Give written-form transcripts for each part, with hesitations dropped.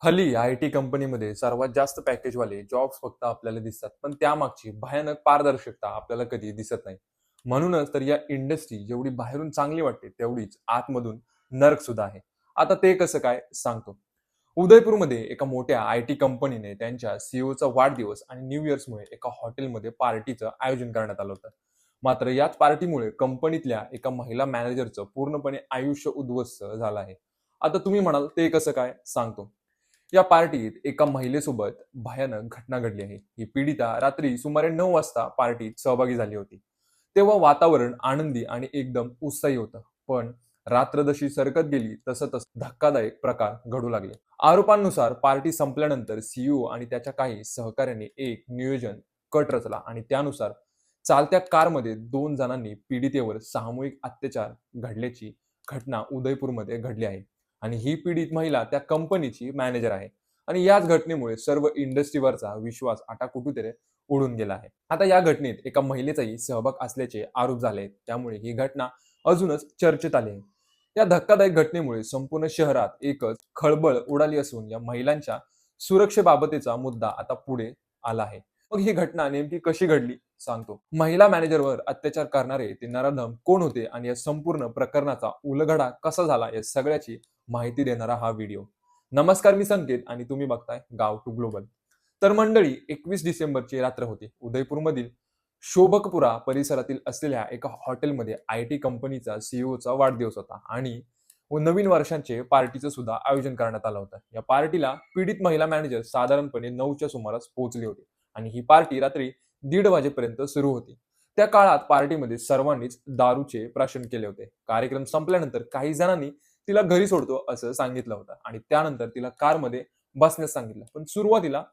हल्ली आय-टी कंपनीमध्ये सर्वात जास्त पॅकेजवाले जॉब्स फक्त आपल्याला दिसतात, पण त्यामागची भयानक पारदर्शकता आपल्याला कधी दिसत नाही. म्हणूनच तर या इंडस्ट्री जेवढी बाहेरून चांगली वाटते, तेवढीच आतमधून नरक सुद्धा आहे. आता ते कसं काय सांगतो. उदयपूरमध्ये एका मोठ्या आय-टी कंपनीने त्यांच्या सीईओचा वाढदिवस आणि न्यू इयर्समुळे एका हॉटेलमध्ये पार्टीचं आयोजन करण्यात आलं होतं. मात्र याच पार्टीमुळे कंपनीतल्या एका महिला मॅनेजरचं पूर्णपणे आयुष्य उद्ध्वस्त झालं आहे. आता तुम्ही म्हणाल ते कसं काय सांगतो. या पार्टीत एका महिलेसोबत भयानक घटना घडली आहे. ही पीडिता रात्री सुमारे 9 वाजता पार्टीत सहभागी झाली होती. तेव्हा वातावरण आनंदी आणि एकदम उत्साही होतं. पण रात्र जशी सरकत गेली तसं धक्कादायक प्रकार घडू लागले. आरोपांनुसार पार्टी संपल्यानंतर सीईओ आणि त्याच्या काही सहकाऱ्यांनी एक नियोजन कट रचला आणि त्यानुसार चालत्या कारमध्ये 2 जणांनी पीडितेवर सामूहिक अत्याचार घडल्याची घटना उदयपूरमध्ये घडली आहे. आणि ही पीडित महिला त्या कंपनीची मॅनेजर आहे. आणि याच घटनेमुळे सर्व इंडस्ट्रीवरचा विश्वास आता कुठेतरी उडून गेला आहे. आता या घटनेत एका महिलेचाही सहभाग असल्याचे आरोप झाले आहेत. त्यामुळे ही घटना अजूनच चर्चेत आली आहे. या धक्कादायक घटनेमुळे संपूर्ण शहरात एकच खळबळ उडाली असून या महिलांच्या सुरक्षेबाबतचा मुद्दा आता पुढे आला आहे. मग ही घटना नेमकी कशी घडली सांगतो. महिला मॅनेजरवर अत्याचार करणारे ते नराधम कोण होते आणि या संपूर्ण प्रकरणाचा उलगडा कसा झाला या सगळ्याची माहिती देणारा हा व्हिडिओ. नमस्कार, मी संकेत आणि तुम्ही बघताय गाव टू ग्लोबल. तर मंडळी, 21 डिसेंबरची रात्र होती. उदयपूरमधील शोभकपुरा परिसरातील असलेल्या एका हॉटेलमध्ये आय-टी कंपनीचा सीईओचा वाढदिवस होता आणि नवीन वर्षांचे पार्टीचं सुद्धा आयोजन करण्यात आलं होतं. या पार्टीला पीडित महिला मॅनेजर साधारणपणे 9च्या सुमारास पोहोचली होती आणि ही पार्टी रात्री 1:30 वाजेपर्यंत सुरू होती. त्या काळात पार्टीमध्ये सर्वांनीच दारूचे प्राशन केले होते. कार्यक्रम संपल्यानंतर काही जणांनी तिला घरी सोडतो असं सांगितलं होतं आणि त्यानंतर तिला कारमध्ये बसण्यास सांगितलं. पण सुरुवातीला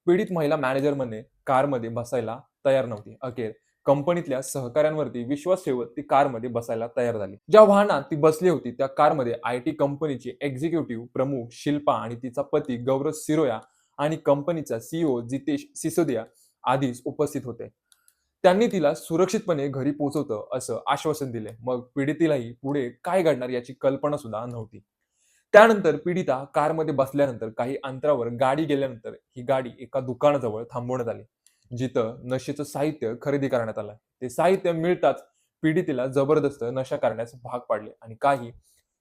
पीडित महिला मॅनेजरने कारमध्ये बसायला तयार नव्हती. अखेर कंपनीतल्या सहकाऱ्यांवरती विश्वास ठेवत ती कारमध्ये बसायला तयार झाली. ज्या वाहनात ती बसली होती त्या कारमध्ये आय-टी कंपनीची एक्झिक्युटिव्ह प्रमुख शिल्पा आणि तिचा पती गौरव सिरोया आणि कंपनीचा सीईओ जितेश सिसोदिया आधीच उपस्थित होते. त्यांनी तिला सुरक्षितपणे घरी पोहोचवतं असं आश्वासन दिले. मग पीडितेलाही पुढे काय घडणार याची कल्पना सुद्धा नव्हती. त्यानंतर पीडिता कारमध्ये बसल्यानंतर काही अंतरावर गाडी गेल्यानंतर ही गाडी एका दुकानाजवळ थांबवण्यात आली, जिथं नशेचं साहित्य खरेदी करण्यात आलं. ते साहित्य मिळताच पीडितेला जबरदस्त नशा करण्यास भाग पाडले आणि काही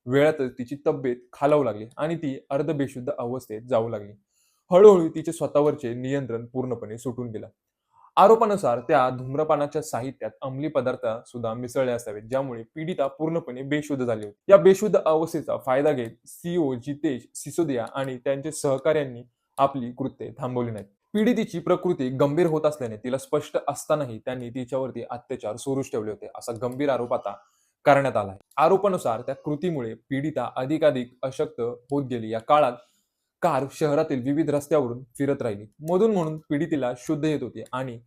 वेळातच तिची तब्येत खालावू लागली आणि ती अर्धबेशुद्ध अवस्थेत जाऊ लागली. हळूहळू तिचे स्वतःवरचे नियंत्रण पूर्णपणे सुटून गेलं. आरोपानुसार त्या धूम्रपानाच्या साहित्यात अंमली पदार्थ सुद्धा मिसळले असावेत, ज्यामुळे पीडिता पूर्णपणे बेशुद्ध झाली होती. या बेशुद्ध अवस्थेचा फायदा घेत सीईओ जितेश सिसोदिया आणि त्यांचे सहकाऱ्यांनी आपली कृत्ये थांबवली नाहीत. पीडितेची प्रकृती गंभीर होत असल्याने तिला स्पष्ट असतानाही त्यांनी तिच्यावरती अत्याचार सुरूच ठेवले होते, असा गंभीर आरोप आता करण्यात आला आहे. आरोपानुसार त्या कृतीमुळे पीडिता अधिकाधिक अशक्त होत गेली. या काळात कार शहरातील विविध रस्त्यावरून फिरत राहिली. मधून म्हणून पीडितेला शुद्ध येत होती आणि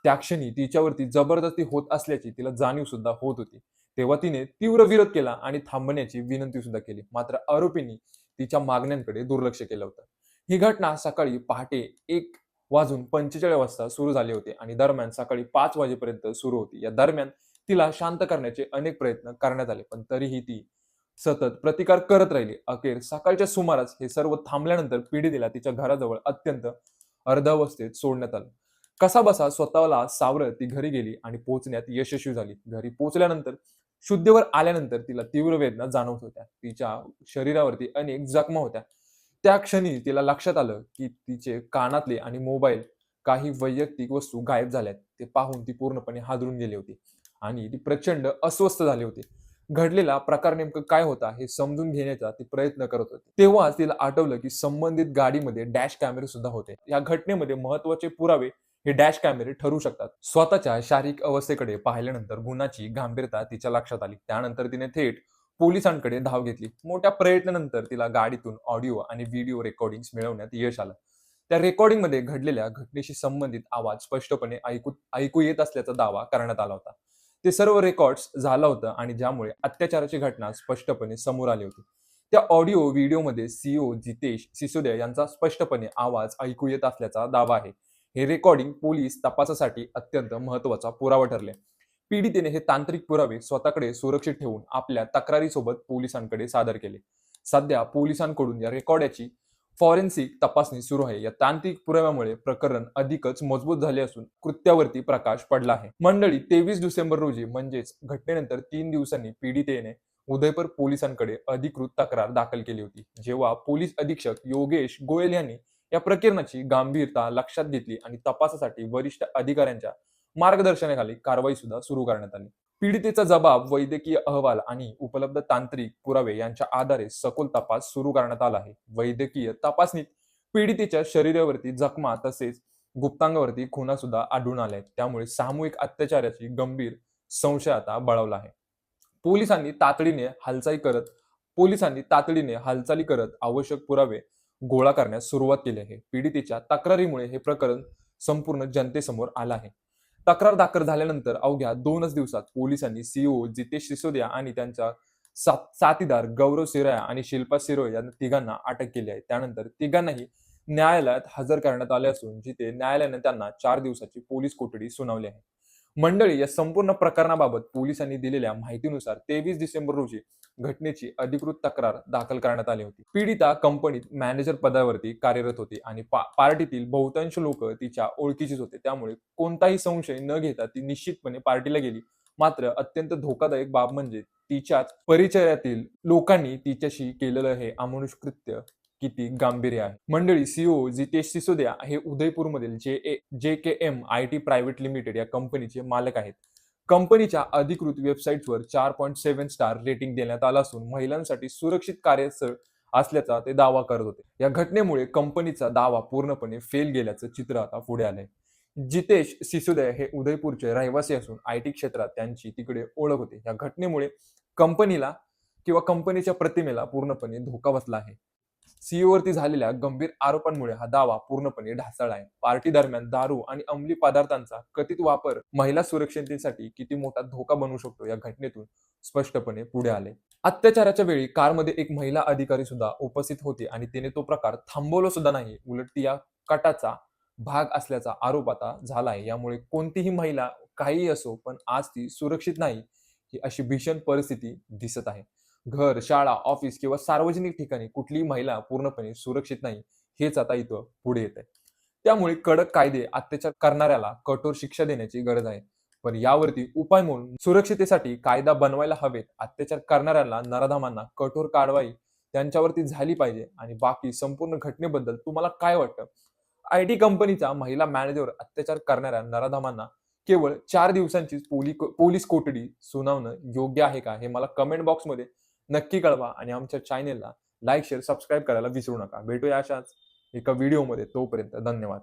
त्या क्षणी तिच्यावरती जबरदस्ती होत असल्याची तिला जाणीव सुद्धा होत होती. तेव्हा तिने तीव्र विरोध केला आणि थांबण्याची विनंती सुद्धा केली. मात्र आरोपींनी तिच्या मागण्यांकडे दुर्लक्ष केलं होतं. ही घटना सकाळी पहाटे 1:45 वाजता सुरू झाली होती आणि दरम्यान सकाळी 5 वाजेपर्यंत सुरू होती. या दरम्यान तिला शांत करण्याचे अनेक प्रयत्न करण्यात आले, पण तरीही ती सतत प्रतिकार करत राहिली. अखेर सकाळच्या सुमारास हे सर्व थांबल्यानंतर पीडितेला तिच्या घराजवळ अत्यंत अर्धावस्थेत सोडण्यात आलं. कसाबसा स्वतःला सावरत ती घरी गेली आणि पोहोचण्यात यशस्वी झाली. घरी पोहोचल्यानंतर शुद्धीवर आल्यानंतर तिला तीव्र वेदना जाणवत होत्या. तिच्या शरीरावरती अनेक जखमा होत्या. त्या क्षणी तिला लक्षात आलं की तिचे कानातले आणि मोबाईल, काही वैयक्तिक वस्तू गायब झाल्यात. ते पाहून ती पूर्णपणे हादरून गेली होती आणि ती प्रचंड अस्वस्थ झाली होती. घडलेला प्रकार नेमकं काय होता हे समजून घेण्याचा ती प्रयत्न करत होती. तेव्हा तिला आठवलं की संबंधित गाडीमध्ये डॅश कॅमेरे सुद्धा होते. या घटनेमध्ये महत्त्वाचे पुरावे हे डॅश कॅमेरे ठरू शकतात. स्वतःच्या शारीरिक अवस्थेकडे पाहिल्यानंतर गुन्ह्याची गंभीरता तिच्या लक्षात आली. त्यानंतर तिने थेट पोलिसांकडे धाव घेतली. मोठ्या प्रयत्नानंतर तिला गाडीतून ऑडिओ आणि व्हिडिओ रेकॉर्डिंग्स मिळवण्यात यश आलं. त्या रेकॉर्डिंगमध्ये घडलेल्या घटनेशी संबंधित आवाज स्पष्टपणे ऐकू येत असल्याचा दावा करण्यात आला होता. ते सर्व रेकॉर्ड्स झालं होतं आणि ज्यामुळे अत्याचाराची घटना स्पष्टपणे समोर आली होती. त्या ऑडिओ व्हिडिओमध्ये सीईओ जितेश सिसोदिया यांचा स्पष्टपणे आवाज ऐकू येत असल्याचा दावा आहे. हे रेकॉर्डिंग पोलीस तपासासाठी अत्यंत महत्त्वाचा पुरावा ठरले. पीडितेने हे तांत्रिक पुरावे स्वतःकडे सुरक्षित ठेवून आपल्या तक्रारीसोबत पोलिसांकडे सादर केले. सध्या पोलिसांकडून या रेकॉर्डाची फॉरेन्सिक तपासणी सुरू आहे. या तांत्रिक पुराव्यामुळे प्रकरण अधिकच मजबूत झाले असून कृत्यावरती प्रकाश पडला आहे. मंडळी, 23 डिसेंबर रोजी म्हणजेच घटनेनंतर 3 दिवसांनी पीडितेने उदयपूर पोलिसांकडे अधिकृत तक्रार दाखल केली होती. जेव्हा पोलीस अधीक्षक योगेश गोयल यांनी या प्रकरणाची गंभीरता लक्षात घेतली आणि तपासासाठी वरिष्ठ अधिकाऱ्यांच्या मार्गदर्शनाखाली कारवाई सुद्धा सुरू करण्यात आली. पीडितेचा जबाब, वैद्यकीय अहवाल आणि उपलब्ध तांत्रिक पुरावे यांच्या आधारे सखोल तपास सुरू करण्यात आला आहे. वैद्यकीय तपासणीत पीडितेच्या शरीरावरती जखमा तसेच गुप्तांगावरती खुणा सुद्धा आढळून आल्या आहेत. त्यामुळे सामूहिक अत्याचाराची गंभीर संशय आता बळावला आहे. पोलिसांनी तातडीने हालचाली करत आवश्यक पुरावे गोळा करण्यास सुरुवात केली आहे. पीडितेच्या तक्रारीमुळे हे प्रकरण संपूर्ण जनतेसमोर आलं आहे. तक्रार दाखल झाल्यानंतर अवघ्या 2च दिवसात पोलिसांनी सीओ जितेश सिसोदिया आणि त्यांचा साथीदार गौरव सिराया आणि शिल्पा सिरोय या तिघांना अटक केली आहे. त्यानंतर तिघांनाही न्यायालयात हजर करण्यात आले असून जिथे न्यायालयाने त्यांना 4 दिवसाची पोलीस कोठडी सुनावली आहे. मंडळी, या संपूर्ण प्रकरणाबाबत पोलिसांनी दिलेल्या माहितीनुसार 23 डिसेंबर रोजी घटनेची अधिकृत तक्रार दाखल करण्यात आली होती. पीडिता कंपनीत मॅनेजर पदावरती कार्यरत होती आणि पार्टीतील बहुतांश लोक तिच्या ओळखीचीच होते. त्यामुळे कोणताही संशय न घेता ती निश्चितपणे पार्टीला गेली. मात्र अत्यंत धोकादायक बाब म्हणजे तिच्याच परिचयातील लोकांनी तिच्याशी केलेलं हे अमानुष कृत्य किती गांभीर्य आहे. मंडळी, सीओ जितेश सिसोदिया हे उदयपूरमधील JKM IT प्रायव्हेट लिमिटेड या कंपनीचे मालक आहेत. कंपनीच्या अधिकृत वेबसाईटवर 4.7 स्टार रेटिंग देण्यात आलं असून महिलांसाठी सुरक्षित कार्यस्थळ असल्याचा ते दावा करत होते. या घटनेमुळे कंपनीचा दावा पूर्णपणे फेल गेल्याचं चित्र आता पुढे आलंय. जितेश सिसोदिया हे उदयपूरचे रहिवासी असून IT क्षेत्रात त्यांची तिकडे ओळख होती. या घटनेमुळे कंपनीला किंवा कंपनीच्या प्रतिमेला पूर्णपणे धोका बसला आहे. सीईओ वरती झालेल्या गंभीर आरोपांमुळे हा दावा पूर्णपणे ढासळला आहे. पार्टी दरम्यान दारू आणि अंमली पदार्थांचा कथित वापर महिला सुरक्षिततेसाठी किती मोठा धोका बनू शकतो या घटनेतून स्पष्टपणे पुढे आले. अत्याचाराच्या वेळी कारमध्ये एक महिला अधिकारी सुद्धा उपस्थित होती आणि तिने तो प्रकार थांबवला सुद्धा नाही. उलट ती या कटाचा भाग असल्याचा आरोप आता झाला आहे. यामुळे कोणतीही महिला काहीही असो पण आज ती सुरक्षित नाही, ही अशी भीषण परिस्थिती दिसत आहे. घर, शाळा, ऑफिस किंवा सार्वजनिक ठिकाणी कुठलीही महिला पूर्णपणे सुरक्षित नाही, हेच आता इथं पुढे येत आहे. त्यामुळे कडक कायदे, अत्याचार करणाऱ्याला कठोर शिक्षा देण्याची गरज आहे. पण यावरती उपाय म्हणून सुरक्षितेसाठी कायदा बनवायला हवेत. अत्याचार करणाऱ्यांना, नराधमांना कठोर कारवाई त्यांच्यावरती झाली पाहिजे. आणि बाकी संपूर्ण घटनेबद्दल तुम्हाला काय वाटतं? IT कंपनीचा महिला मॅनेजर अत्याचार करणाऱ्या नराधमांना केवळ 4 दिवसांचीच पोलीस कोठडी सुनावणं योग्य आहे का? हे मला कमेंट बॉक्समध्ये नक्की कळवा आणि आमच्या चॅनेलला लाईक, शेअर, सबस्क्राईब करायला विसरू नका. भेटूया अशाच एका व्हिडिओमध्ये. तोपर्यंत धन्यवाद.